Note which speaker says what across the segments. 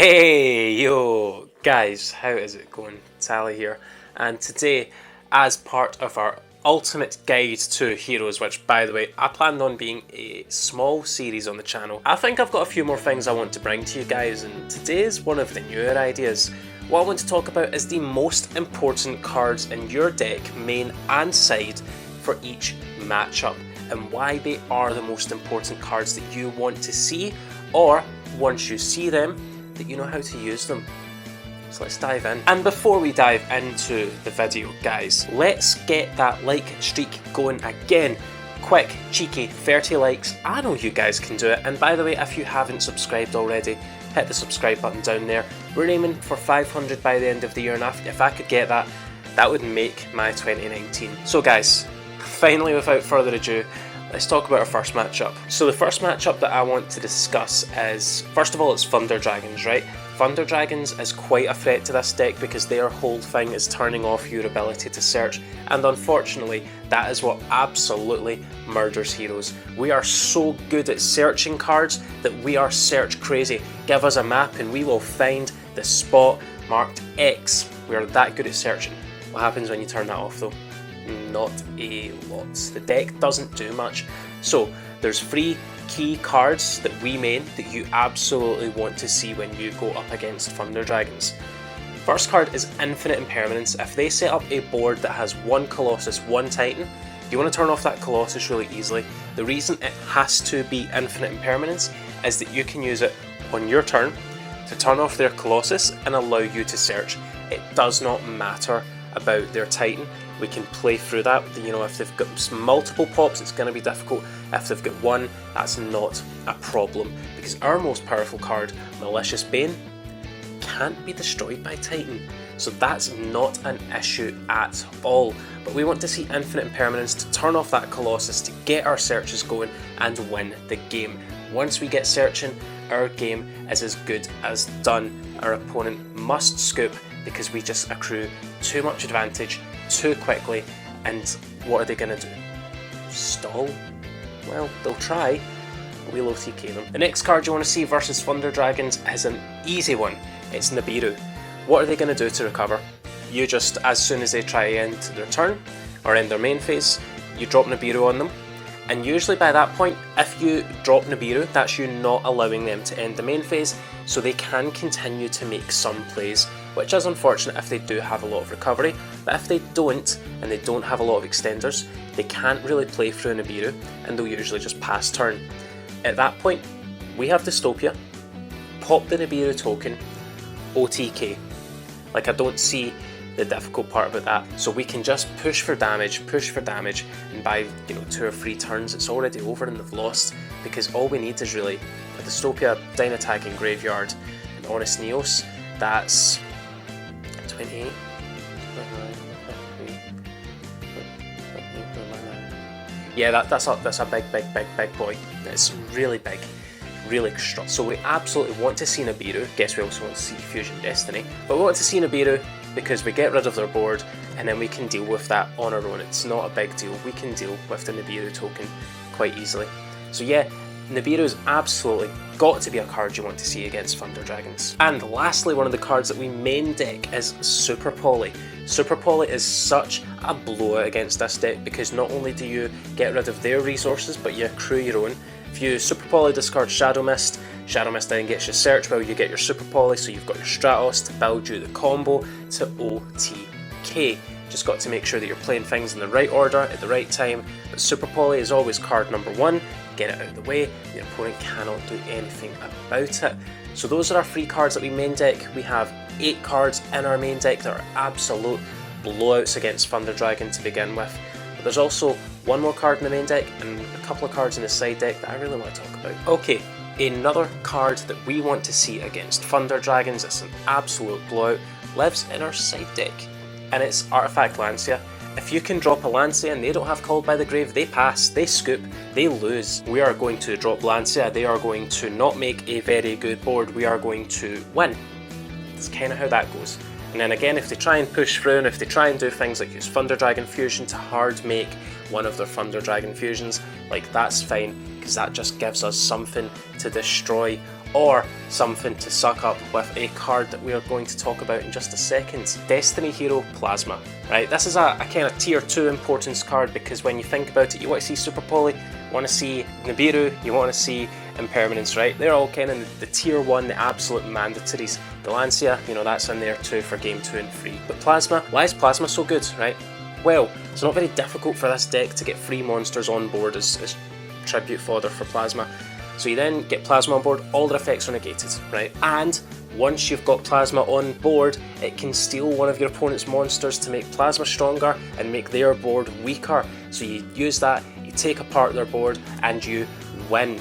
Speaker 1: Hey yo guys, how is it going? Tally here, and today, as part of our ultimate guide to heroes, which by the way I planned on being a small series on the channel, I think I've got a few more things I want to bring to you guys, and today is one of the newer ideas. What I want to talk about is the most important cards in your deck, main and side, for each matchup, and why they are the most important cards that you want to see, or once you see them, that you know how to use them. So let's dive in. And before we dive into the video, guys, let's get that like streak going again. Quick, cheeky, 30 likes. I know you guys can do it. And by the way, if you haven't subscribed already, hit the subscribe button down there. We're aiming for 500 by the end of the year, and if I could get that, that would make my 2019. So guys, finally, without further ado, let's talk about our first matchup. So the first matchup that I want to discuss is, first of all, it's Thunder Dragons, right? Thunder Dragons is quite a threat to this deck because their whole thing is turning off your ability to search, and unfortunately that is what absolutely murders heroes. We are so good at searching cards that we are search crazy. Give us a map and we will find the spot marked X. We are that good at searching. What happens when you turn that off though? Not a lot. The deck doesn't do much. So there's 3 key cards that we main that you absolutely want to see when you go up against Thunder Dragons. First card is Infinite Impermanence. If they set up a board that has 1 Colossus, 1 Titan, you want to turn off that Colossus really easily. The reason it has to be Infinite Impermanence is that you can use it on your turn to turn off their Colossus and allow you to search. It does not matter about their Titan. We can play through that. You know, if they've got multiple pops, it's going to be difficult. If they've got 1, that's not a problem, because our most powerful card, Malicious Bane, can't be destroyed by Titan, so that's not an issue at all. But we want to see Infinite Impermanence to turn off that Colossus, to get our searches going and win the game. Once we get searching, our game is as good as done. Our opponent must scoop because we just accrue too much advantage too quickly, and what are they going to do? Stall? Well, they'll try. We'll OTK them. The next card you want to see versus Thunder Dragons is an easy one. It's Nibiru. What are they going to do to recover? You just, as soon as they try to end their turn, or end their main phase, you drop Nibiru on them. And usually by that point, if you drop Nibiru, that's you not allowing them to end the main phase, so they can continue to make some plays, which is unfortunate if they do have a lot of recovery. But if they don't, and they don't have a lot of extenders, they can't really play through Nibiru, and they'll usually just pass turn. At that point, we have Dystopia, pop the Nibiru token, OTK. Like, I don't see the difficult part about that. So we can just push for damage, and by 2 or 3 turns it's already over and they've lost, because all we need is really a Dystopia, Dynatag in Graveyard, and Honest Neos. That's 28. Yeah, that's a big boy. It's really big, really strong. So we absolutely want to see Nibiru. Guess we also want to see Fusion Destiny, but we want to see Nibiru because we get rid of their board and then we can deal with that on our own. It's not a big deal. We can deal with the Nibiru token quite easily. So yeah, Nibiru's absolutely got to be a card you want to see against Thunder Dragons. And lastly, one of the cards that we main deck is Super Poly. Super Poly is such a blowout against this deck because not only do you get rid of their resources, but you accrue your own. If you Super Poly discard Shadow Mist then gets you Search, well, you get your Super Poly, so you've got your Stratos to build you the combo to OTK. Just got to make sure that you're playing things in the right order at the right time, but Super Poly is always card number 1. Get it out of the way, your opponent cannot do anything about it. So those are our 3 cards that we main deck. We have 8 cards in our main deck that are absolute blowouts against Thunder Dragon to begin with. But there's also 1 more card in the main deck and a couple of cards in the side deck that I really want to talk about. Okay, another card that we want to see against Thunder Dragons, it's an absolute blowout, lives in our side deck, and it's Artifact Lancia. If you can drop a Lancia and they don't have Called by the Grave, they pass, they scoop, they lose. We are going to drop Lancia, they are going to not make a very good board, we are going to win. That's kind of how that goes. And then again, if they try and push through, and if they try and do things like use Thunder Dragon Fusion to hard make one of their Thunder Dragon Fusions, like, that's fine, because that just gives us something to destroy or something to suck up with a card that we are going to talk about in just a second. Destiny Hero Plasma, right? This is a kind of tier 2 importance card because when you think about it, you want to see Super Poly, you want to see Nibiru, you want to see Impermanence, right? They're all kind of the tier 1, the absolute mandatories. The Lancia, you know, that's in there too for game 2 and 3. But Plasma, why is Plasma so good, right? Well, it's not very difficult for this deck to get free monsters on board as tribute fodder for Plasma. So you then get Plasma on board, all their effects are negated, right? And once you've got Plasma on board, it can steal one of your opponent's monsters to make Plasma stronger and make their board weaker. So you use that, you take apart their board, and you win.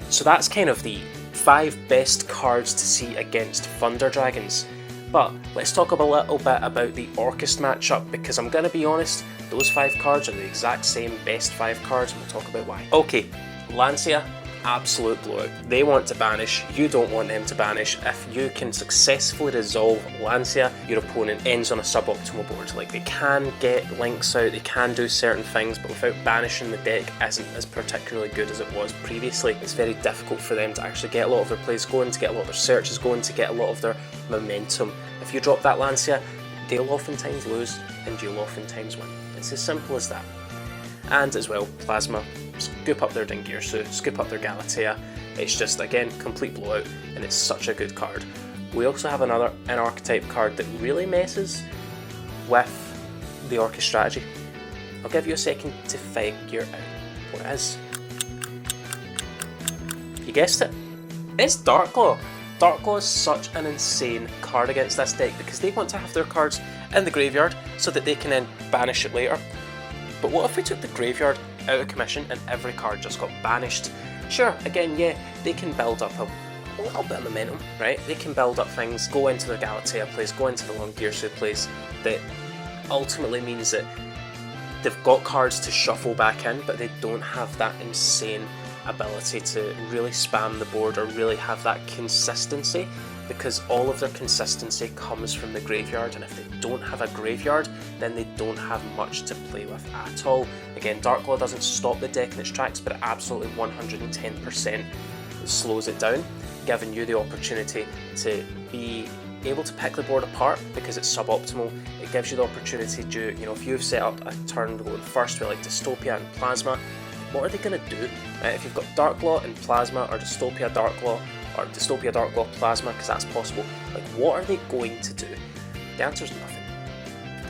Speaker 1: So that's kind of the 5 best cards to see against Thunder Dragons. But let's talk a little bit about the Orcas matchup, because I'm going to be honest, those 5 cards are the exact same best 5 cards, and we'll talk about why. Okay, Lancia, absolute blowout. They want to banish, you don't want them to banish. If you can successfully resolve Lancia, your opponent ends on a suboptimal board. Like, they can get links out, they can do certain things, but without banishing, the deck isn't as particularly good as it was previously. It's very difficult for them to actually get a lot of their plays going, to get a lot of their searches going, to get a lot of their momentum. If you drop that Lancia, they'll oftentimes lose and you'll oftentimes win. It's as simple as that. And as well, Plasma, scoop up their Dingirsu, scoop up their Galatea. It's just, again, complete blowout, and it's such a good card. We also have an archetype card that really messes with the Orcas strategy. I'll give you a second to figure out what it is. You guessed it. It's Darklaw. Darklaw is such an insane card against this deck because they want to have their cards in the graveyard so that they can then banish it later. But what if we took the graveyard out of commission and every card just got banished? Sure, again, yeah, they can build up a little bit of momentum, right? They can build up things, go into their Galatea plays, go into the Longirsu plays, that ultimately means that they've got cards to shuffle back in, but they don't have that insane ability to really spam the board or really have that consistency, because all of their consistency comes from the graveyard, and if they don't have a graveyard, then they don't have much to play with at all. Again, Darklaw doesn't stop the deck in its tracks, but it absolutely 110% slows it down, giving you the opportunity to be able to pick the board apart because it's suboptimal. It gives you the opportunity to, you know, if you've set up a turn going first with like Dystopia and Plasma, what are they going to do? If you've got Darklaw and Plasma, or Dystopia Darklaw, or Dystopia Darklaw Plasma, because that's possible, like, what are they going to do? The answer's nothing.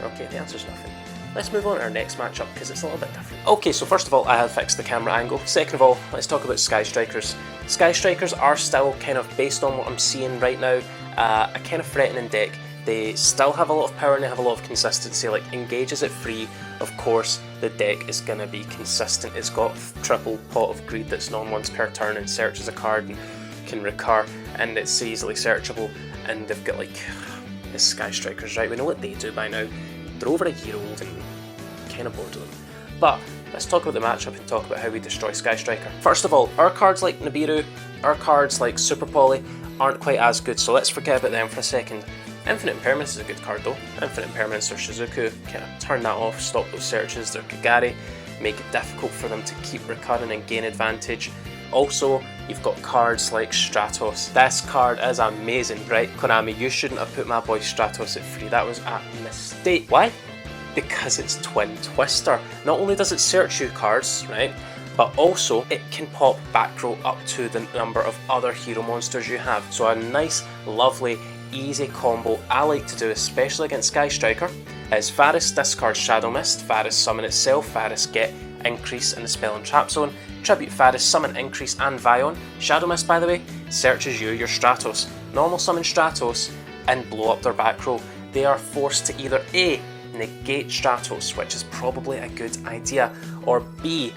Speaker 1: Okay, the answer's nothing. Let's move on to our next matchup because it's a little bit different. Okay, so first of all, I have fixed the camera angle. Second of all, let's talk about Sky Strikers. Sky Strikers are still kind of, based on what I'm seeing right now, a kind of threatening deck. They still have a lot of power and they have a lot of consistency. Like, engages it free, of course, the deck is going to be consistent. It's got triple Pot of Greed that's non-once per turn and searches a card and can recur, and it's easily searchable. And they've got, like, the Sky Strikers, right? We know what they do by now. They're over a year old and kind of bored of them. But let's talk about the matchup and talk about how we destroy Sky Striker. First of all, our cards like Nibiru, our cards like Super Poly aren't quite as good, so let's forget about them for a second. Infinite Impermanence is a good card though. Infinite Impermanence or Shizuku, kind of turn that off, stop those searches. Their Kagari, make it difficult for them to keep recurring and gain advantage. Also, you've got cards like Stratos. This card is amazing, right? Konami, you shouldn't have put my boy Stratos at free. That was a mistake. Why? Because it's Twin Twister. Not only does it search you cards, right, but also it can pop back row up to the number of other hero monsters you have. So a nice, lovely, easy combo I like to do, especially against Sky Striker, is Varus discard Shadow Mist, Varus summon itself, Varus get increase in the spell and trap zone, tribute Varus summon increase and Vion. Shadow Mist, by the way, searches you your Stratos. Normal summon Stratos and blow up their back row. They are forced to either A, negate Stratos, which is probably a good idea, or B,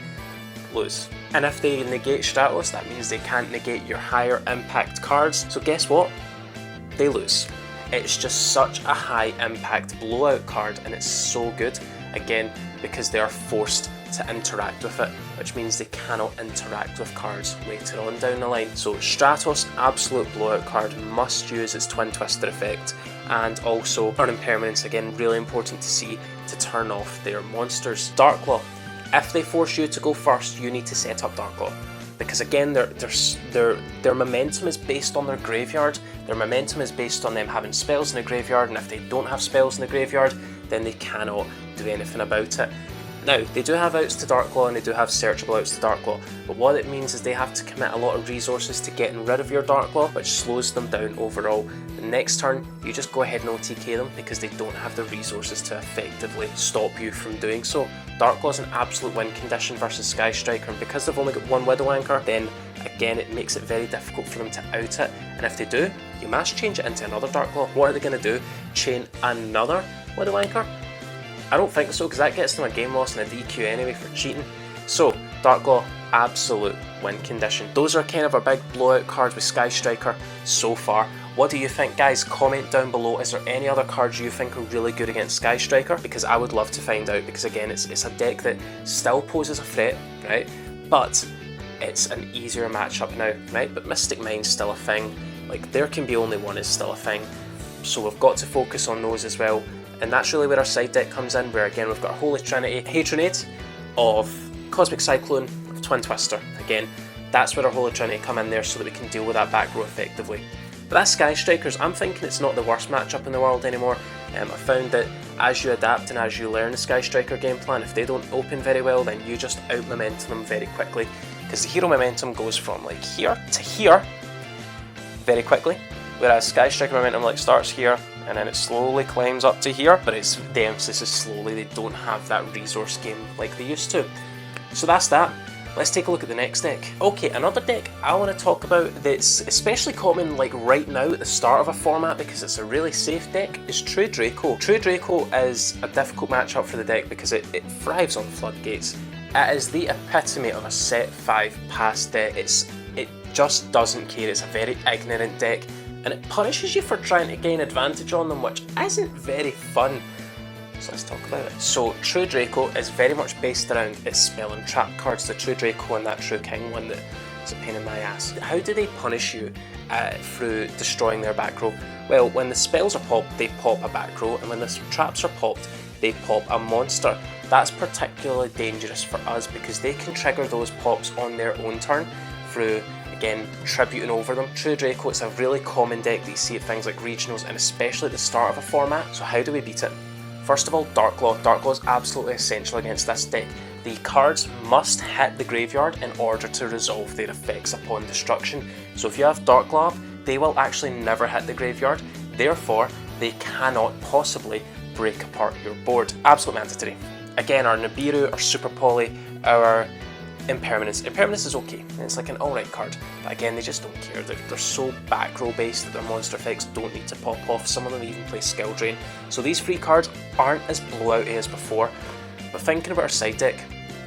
Speaker 1: lose. And if they negate Stratos, that means they can't negate your higher impact cards. So guess what? They lose. It's just such a high impact blowout card, and it's so good, again, because they are forced to interact with it, which means they cannot interact with cards later on down the line. So Stratos, absolute blowout card, must use its Twin Twister effect, and also on Impermanence, again, really important to see to turn off their monsters. Darklaw, if they force you to go first, you need to set up Darklaw. because again, their momentum is based on their graveyard. Their momentum is based on them having spells in the graveyard, and if they don't have spells in the graveyard, then they cannot do anything about it. Now, they do have outs to Darklaw and they do have searchable outs to Darklaw, but what it means is they have to commit a lot of resources to getting rid of your Darklaw, which slows them down overall. The next turn, you just go ahead and OTK them because they don't have the resources to effectively stop you from doing so. Darklaw is an absolute win condition versus Sky Striker, and because they've only got one Widow Anchor, then again it makes it very difficult for them to out it, and if they do, you mass change it into another Darklaw. What are they going to do? Chain another Widow Anchor? I don't think so, because that gets them a game loss and a DQ anyway for cheating. So, Darklaw, absolute win condition. Those are kind of our big blowout cards with Sky Striker so far. What do you think, guys? Comment down below. Is there any other cards you think are really good against Sky Striker? Because I would love to find out, because again, it's a deck that still poses a threat, right? But it's an easier matchup now, right? But Mystic Mind's still a thing. Like, there can be only one is still a thing. So we've got to focus on those as well. And that's really where our side deck comes in, where again we've got our Holy Trinity, Hatronade of Cosmic Cyclone, of Twin Twister. Again, that's where our Holy Trinity come in there so that we can deal with that back row effectively. But that's Sky Strikers. I'm thinking it's not the worst matchup in the world anymore. I found that as you adapt and as you learn the Sky Striker game plan, if they don't open very well, then you just out-momentum them very quickly. Because the hero momentum goes from like here to here very quickly, whereas Sky Striker momentum like starts here and then it slowly climbs up to here, but it's the emphasis is slowly. They don't have that resource game like they used to. So that's that. Let's take a look at the next deck. Okay, another deck I want to talk about that's especially common like right now at the start of a format because it's a really safe deck is True Draco. True Draco is a difficult matchup for the deck because it thrives on floodgates. It is the epitome of a set 5 pass deck. It just doesn't care. It's a very ignorant deck, and it punishes you for trying to gain advantage on them, which isn't very fun. So let's talk about it. So True Draco is very much based around its spell and trap cards, the True Draco and that True King one that is a pain in my ass. How do they punish you through destroying their back row? Well, when the spells are popped, they pop a back row, and when the traps are popped, they pop a monster. That's particularly dangerous for us because they can trigger those pops on their own turn through, again, tributing over them. True Draco, it's a really common deck that you see at things like regionals and especially at the start of a format. So how do we beat it? First of all, Darklaw. Darklaw is absolutely essential against this deck. The cards must hit the graveyard in order to resolve their effects upon destruction. So if you have Darklaw, they will actually never hit the graveyard. Therefore, they cannot possibly break apart your board. Absolute mandatory. Again, our Nibiru, our Super Poly, our Impermanence. Impermanence is okay, it's like an alright card, but again, they just don't care. They're so back row based that their monster effects don't need to pop off. Some of them even play Skill Drain. So these 3 cards aren't as blowouty as before. But thinking about our side deck,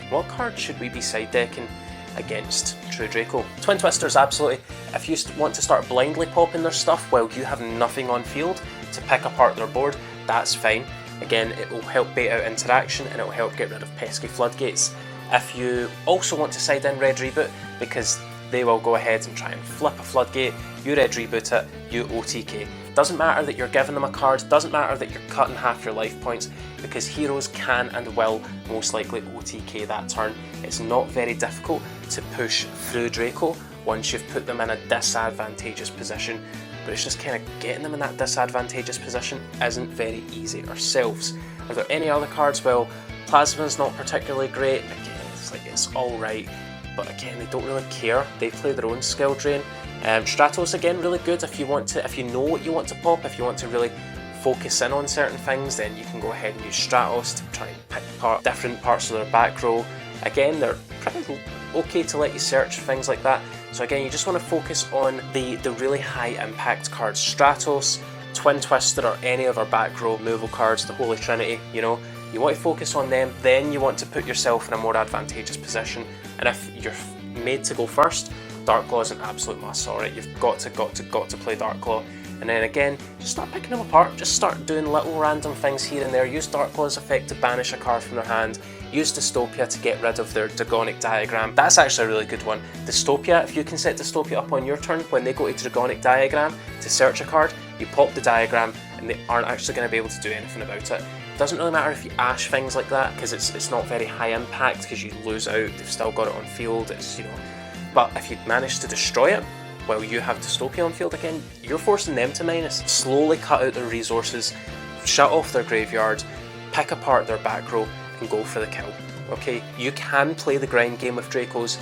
Speaker 1: what card should we be side decking against True Draco? Twin Twisters, absolutely. If you want to start blindly popping their stuff while you have nothing on field to pick apart their board, that's fine. Again, it will help bait out interaction and it will help get rid of pesky floodgates. If you also want to side in Red Reboot, because they will go ahead and try and flip a floodgate, you Red Reboot it, you OTK. Doesn't matter that you're giving them a card, doesn't matter that you're cutting half your life points, because heroes can and will most likely OTK that turn. It's not very difficult to push through Draco once you've put them in a disadvantageous position, but it's just kind of getting them in that disadvantageous position isn't very easy ourselves. Are there any other cards? Well, Plasma's not particularly great. Again, it's alright, but again, they don't really care. They play their own skill drain. Stratos, again, really good if you know what you want to pop, if you want to really focus in on certain things, then you can go ahead and use Stratos to try and pick apart different parts of their back row. Again, they're pretty okay to let you search, things like that. So again, you just want to focus on the really high impact cards. Stratos, Twin Twister, or any of our back row removal cards, the Holy Trinity, you know. You want to focus on them, then you want to put yourself in a more advantageous position. And if you're made to go first, Darklaw is an absolute must, alright? You've got to play Darklaw. And then again, just start picking them apart, just start doing little random things here and there. Use Darklaw's effect to banish a card from their hand. Use Dystopia to get rid of their Dragonic Diagram. That's actually a really good one. Dystopia, if you can set Dystopia up on your turn, when they go to Dragonic Diagram to search a card, you pop the diagram and they aren't actually going to be able to do anything about it. Doesn't really matter if you ash things like that because it's not very high impact because you lose out. They've still got it on field. It's, you know, But if you manage to destroy it while you have dystopia on field again, you're forcing them to minus. Slowly cut out their resources, shut off their graveyard, pick apart their back row, and go for the kill. Okay, you can play the grind game with Dracos.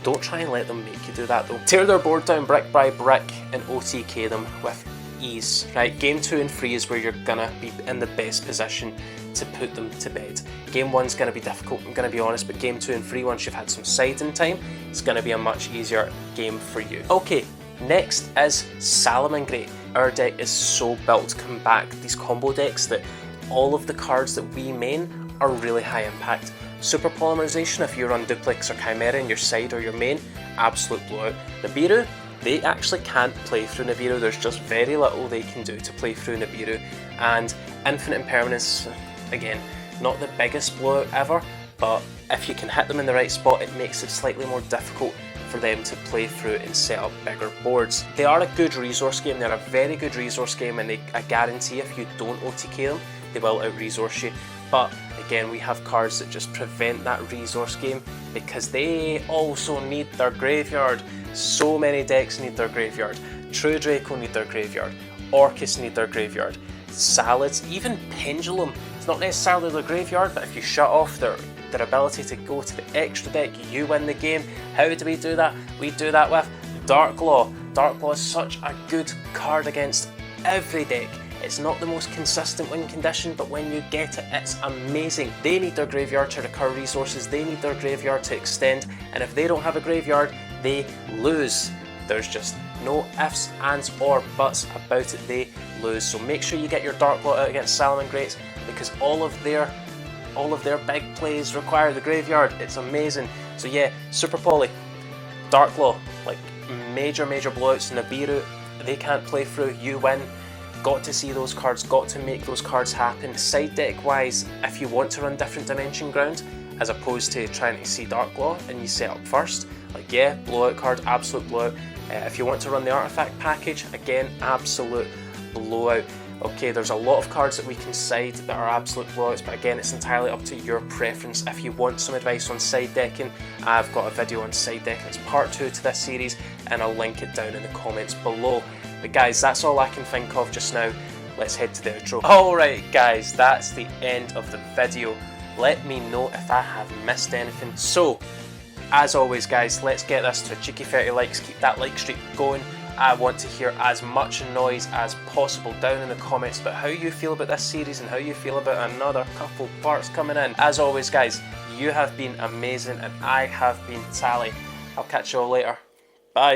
Speaker 1: Don't try and let them make you do that though. Tear their board down brick by brick and OTK them with ease, right? Game 2 and 3 is where you're gonna be in the best position to put them to bed. Game 1's gonna be difficult, I'm gonna be honest, but game 2 and 3, once you've had some siding time, it's gonna be a much easier game for you. Okay, next is Salamangreat. Our deck is so built to combat these combo decks that all of the cards that we main are really high impact. Super Polymerization, if you run Duplex or Chimera in your side or your main, absolute blowout. Nibiru, they actually can't play through Nibiru, there's just very little they can do to play through Nibiru. And Infinite Impermanence, again, not the biggest blowout ever, but if you can hit them in the right spot, it makes it slightly more difficult for them to play through and set up bigger boards. They are a good resource game, they're a very good resource game, and I guarantee if you don't OTK them, they will out-resource you. But again, we have cards that just prevent that resource game because they also need their graveyard. So many decks need their graveyard. True Draco need their graveyard. Orcas need their graveyard. Salads, even Pendulum, it's not necessarily their graveyard, but if you shut off their ability to go to the extra deck, you win the game. How do we do that? We do that with Dark Law. Dark Law is such a good card against every deck. It's not the most consistent win condition, but when you get it, it's amazing. They need their graveyard to recur resources, they need their graveyard to extend, and if they don't have a graveyard, they lose. There's just no ifs, ands, or buts about it, they lose. So make sure you get your Dark Law out against Salamangreats, because all of their big plays require the graveyard. It's amazing. So yeah, Super Poly, Dark Law, like major blowouts. Nibiru, they can't play through, you win. Got to see those cards, got to make those cards happen. Side deck wise, if you want to run different Dimension Ground, as opposed to trying to see Dark Law and you set up first, like yeah, blowout card, absolute blowout. If you want to run the artifact package, again, absolute blowout. Okay, there's a lot of cards that we can side that are absolute blowouts, but again, it's entirely up to your preference. If you want some advice on side decking, I've got a video on side decking. It's part 2 to this series, and I'll link it down in the comments below. But guys, that's all I can think of just now. Let's head to the outro. Alright guys, that's the end of the video. Let me know if I have missed anything. So, as always guys, let's get this to a cheeky 30 likes. Keep that like streak going. I want to hear as much noise as possible down in the comments about how you feel about this series and how you feel about another couple parts coming in. As always guys, you have been amazing and I have been Tally. I'll catch you all later. Bye.